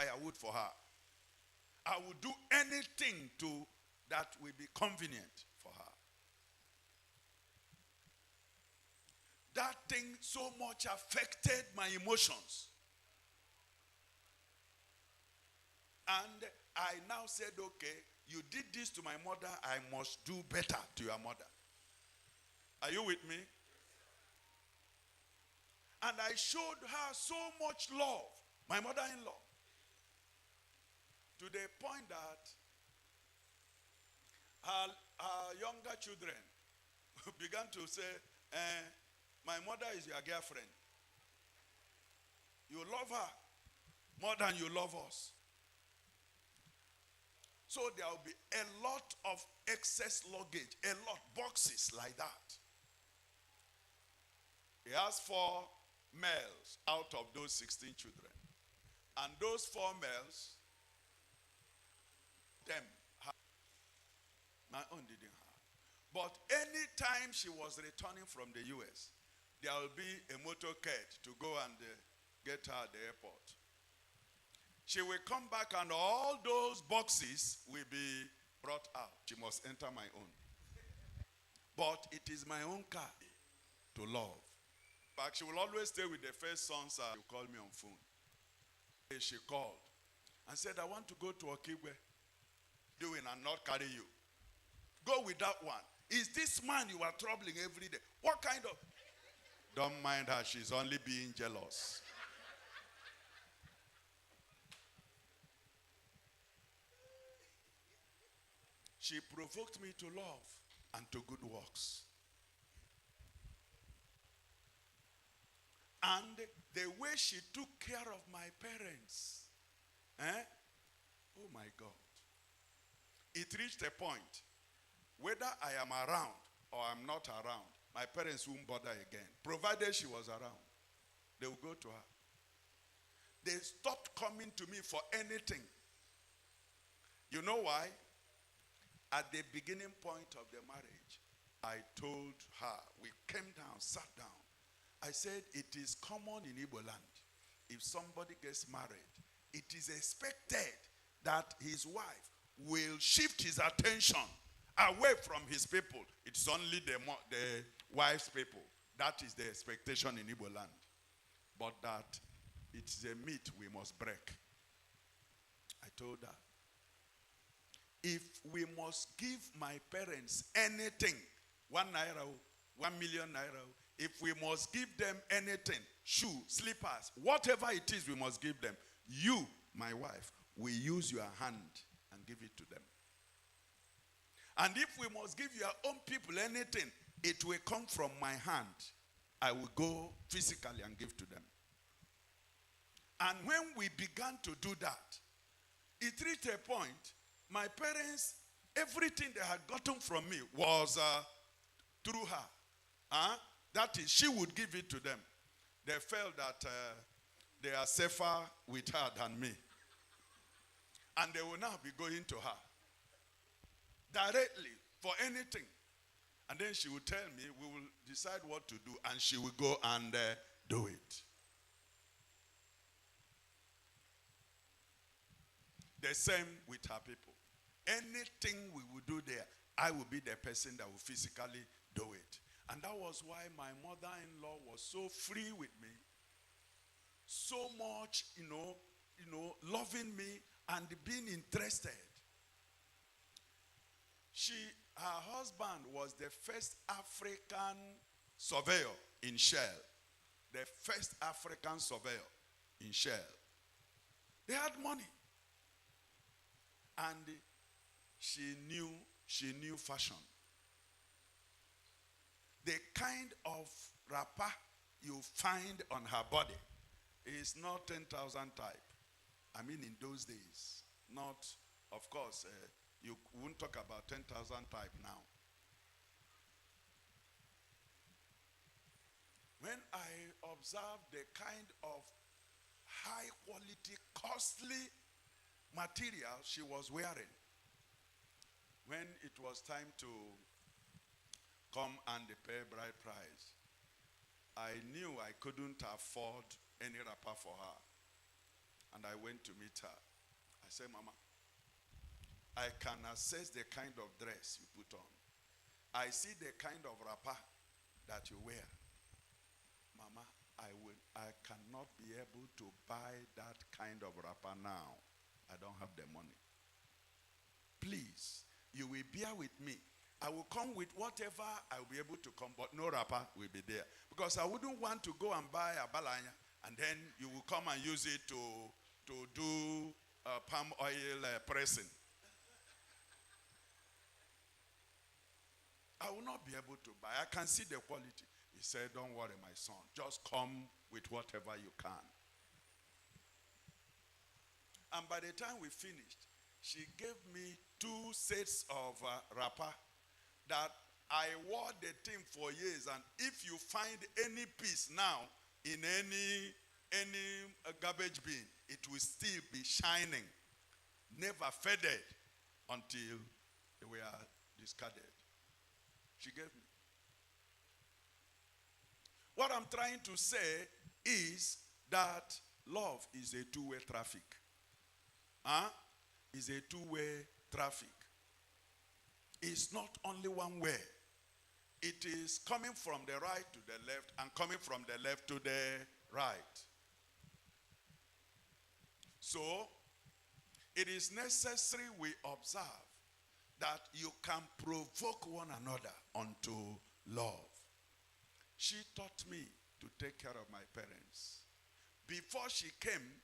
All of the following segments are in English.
firewood for her. I would do anything that will be convenient for her. That thing so much affected my emotions. And I now said, okay, you did this to my mother, I must do better to your mother. Are you with me? And I showed her so much love, my mother-in-law, to the point that her younger children began to say, my mother is your girlfriend. You love her more than you love us. So there will be a lot of excess luggage, a lot, boxes like that. He has 4 males out of those 16 children. And those 4 males, them, my own didn't have. But any time she was returning from the US, there will be a motorcade to go and get her at the airport. She will come back and all those boxes will be brought out. She must enter my own. But it is my own car to love. But she will always stay with the first son, sir. You call me on phone. She called and said, I want to go to Okigwe. Doing and not carry you. Go with that one. Is this man you are troubling every day? What kind of... Don't mind her. She's only being jealous. She provoked me to love and to good works. And the way she took care of my parents, oh my God. It reached a point, whether I am around or I'm not around, my parents won't bother again. Provided she was around, they will go to her. They stopped coming to me for anything. You know why? At the beginning point of the marriage, I told her, we came down, sat down. I said, it is common in Igbo land. If somebody gets married, it is expected that his wife will shift his attention away from his people. It's only the wife's people. That is the expectation in Igbo land. But that it's a myth we must break. I told her, if we must give my parents anything, 1 naira, 1 million naira, if we must give them anything, shoe, slippers, whatever it is we must give them, you, my wife, will use your hand and give it to them. And if we must give your own people anything, it will come from my hand. I will go physically and give to them. And when we began to do that, it reached a point, my parents, everything they had gotten from me was through her. That is, she would give it to them. They felt that they are safer with her than me. And they will now be going to her directly for anything. And then she will tell me, we will decide what to do, and she will go and do it. The same with her people. Anything we will do there, I will be the person that will physically do it. And that was why my mother-in-law was so free with me, so much, loving me and being interested. Her husband was the first African surveyor in Shell. The first African surveyor in Shell. They had money. And she knew fashion. The kind of wrapper you find on her body is not 10,000 type. I mean, in those days, not, of course, you won't talk about 10,000 type now. When I observed the kind of high quality, costly material she was wearing, when it was time to come and pay bride price, I knew I couldn't afford any wrapper for her. And I went to meet her. I said, Mama, I can assess the kind of dress you put on. I see the kind of wrapper that you wear. Mama, I cannot be able to buy that kind of wrapper now. I don't have the money. Please, you will bear with me. I will come with whatever I will be able to come, but no wrapper will be there. Because I wouldn't want to go and buy a balanya and then you will come and use it to do palm oil pressing. I will not be able to buy. I can see the quality. He said, don't worry, my son. Just come with whatever you can. And by the time we finished, she gave me 2 sets of wrapper that I wore the thing for years. And if you find any piece now in any garbage bin, it will still be shining. Never faded until they were discarded. She gave me. What I'm trying to say is that love is a two-way traffic. Is a two-way traffic. It's not only one way. It is coming from the right to the left and coming from the left to the right. So, it is necessary we observe that you can provoke one another unto love. She taught me to take care of my parents. Before she came,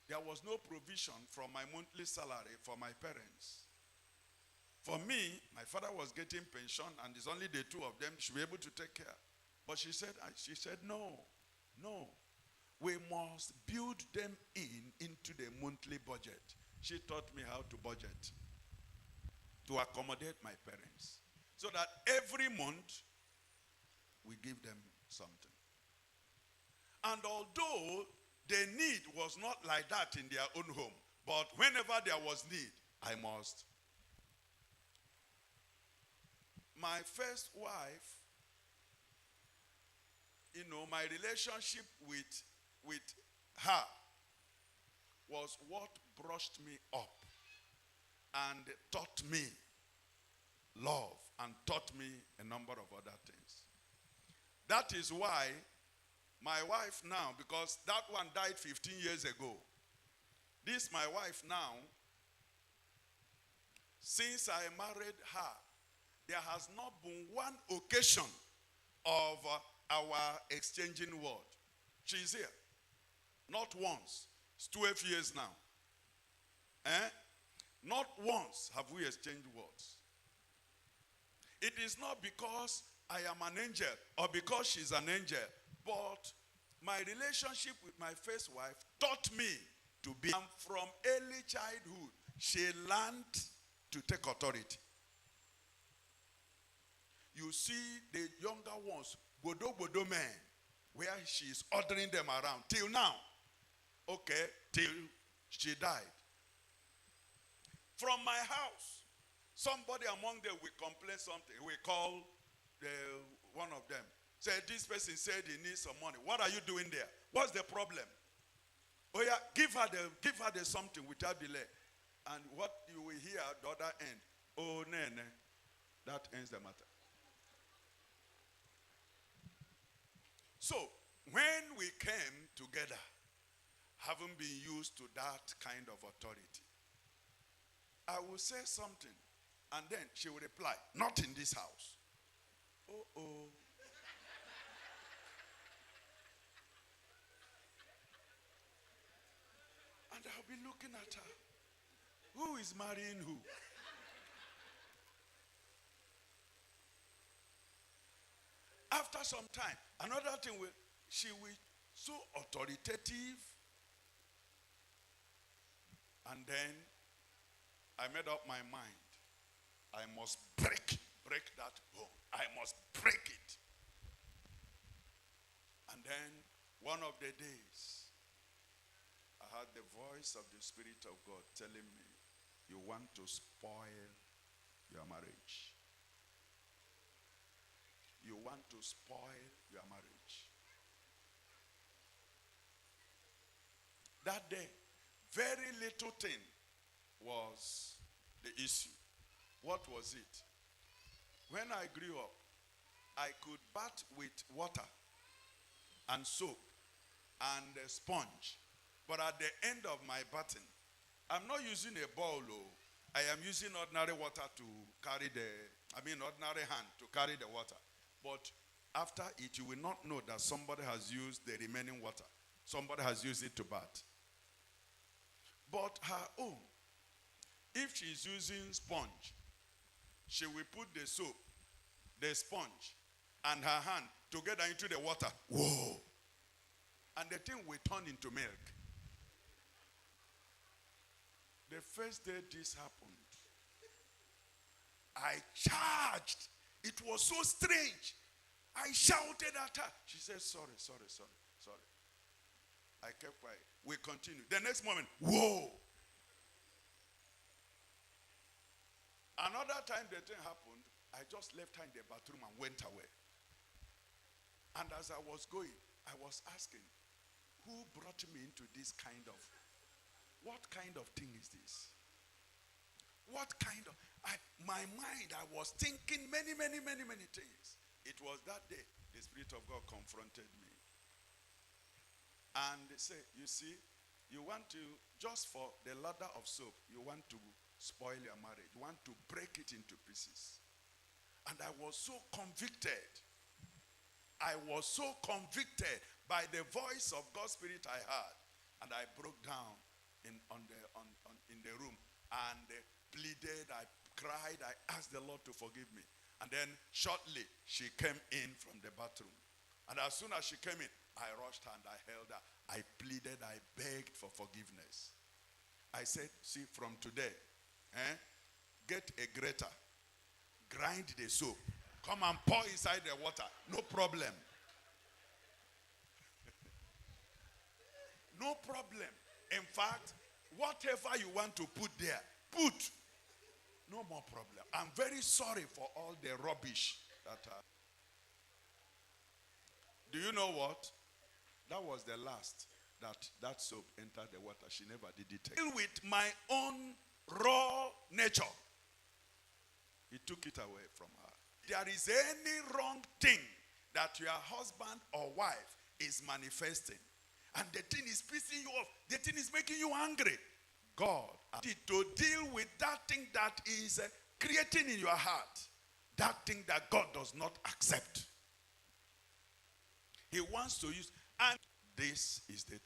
there was no provision from my monthly salary for my parents. For me, my father was getting pension and it's only the 2 of them should be able to take care. But she said, no. We must build them into the monthly budget. She taught me how to budget to accommodate my parents. So that every month, we give them something. And although the need was not like that in their own home, but whenever there was need, I must. My first wife, my relationship with her was what brushed me up and taught me love and taught me a number of other things. That is why my wife now, because that one died 15 years ago. This my wife now, since I married her, there has not been one occasion of our exchanging word. She's here. Not once. It's 12 years now. Not once have we exchanged words. It is not because I am an angel or because she's an angel, but my relationship with my first wife taught me to be. And from early childhood, she learned to take authority. You see the younger ones, bodo men, where she is ordering them around till now. Okay, till she died. From my house, somebody among them will complain something. We call one of them. Say, this person said he needs some money. What are you doing there? What's the problem? Oh yeah, give her the something without delay. And what you will hear at the other end, oh nene, that ends the matter. So, when we came together, having been used to that kind of authority, I will say something, and then she will reply, not in this house. Oh. And I'll be looking at her. Who is marrying who? After some time, another thing, she will so authoritative. And then I made up my mind. I must break that bone. I must break it. And then one of the days, I heard the voice of the Spirit of God telling me, you want to spoil your marriage. You want to spoil your marriage. That day, Very little thing was the issue. What was it? When I grew up, I could bath with water and soap and a sponge. But at the end of my bathing, I'm not using a bowl. I am using ordinary water to carry ordinary hand to carry the water. But after it, you will not know that somebody has used the remaining water. Somebody has used it to bath. But her own, if she's using sponge, she will put the soap, the sponge, and her hand together into the water. Whoa! And the thing will turn into milk. The first day this happened, I charged. It was so strange. I shouted at her. She said, sorry. I kept quiet. We continued. The next moment, whoa! Another time the thing happened, I just left her in the bathroom and went away. And as I was going, I was asking, who brought me into this what kind of thing is this? What kind of, my mind, I was thinking many things. It was that day the Spirit of God confronted me. And they say, you see, you want to, just for the ladder of soap, you want to spoil your marriage. You want to break it into pieces. And I was so convicted. I was so convicted by the voice of God's Spirit I heard. And I broke down in the room and pleaded, I cried, I asked the Lord to forgive me. And then shortly, she came in from the bathroom. And as soon as she came in, I rushed her and I held her. I pleaded, I begged for forgiveness. I said, see, from today, get a grater, grind the soap, come and pour inside the water, no problem. No problem. In fact, whatever you want to put there, put. No more problem. I'm very sorry for all the rubbish that Do you know what? That was the last that soap entered the water. She never did it again. With my own raw nature, he took it away from her. There is any wrong thing that your husband or wife is manifesting, and the thing is pissing you off, the thing is making you angry, God did to deal with that thing that is creating in your heart, that thing that God does not accept. He wants to use, and this is the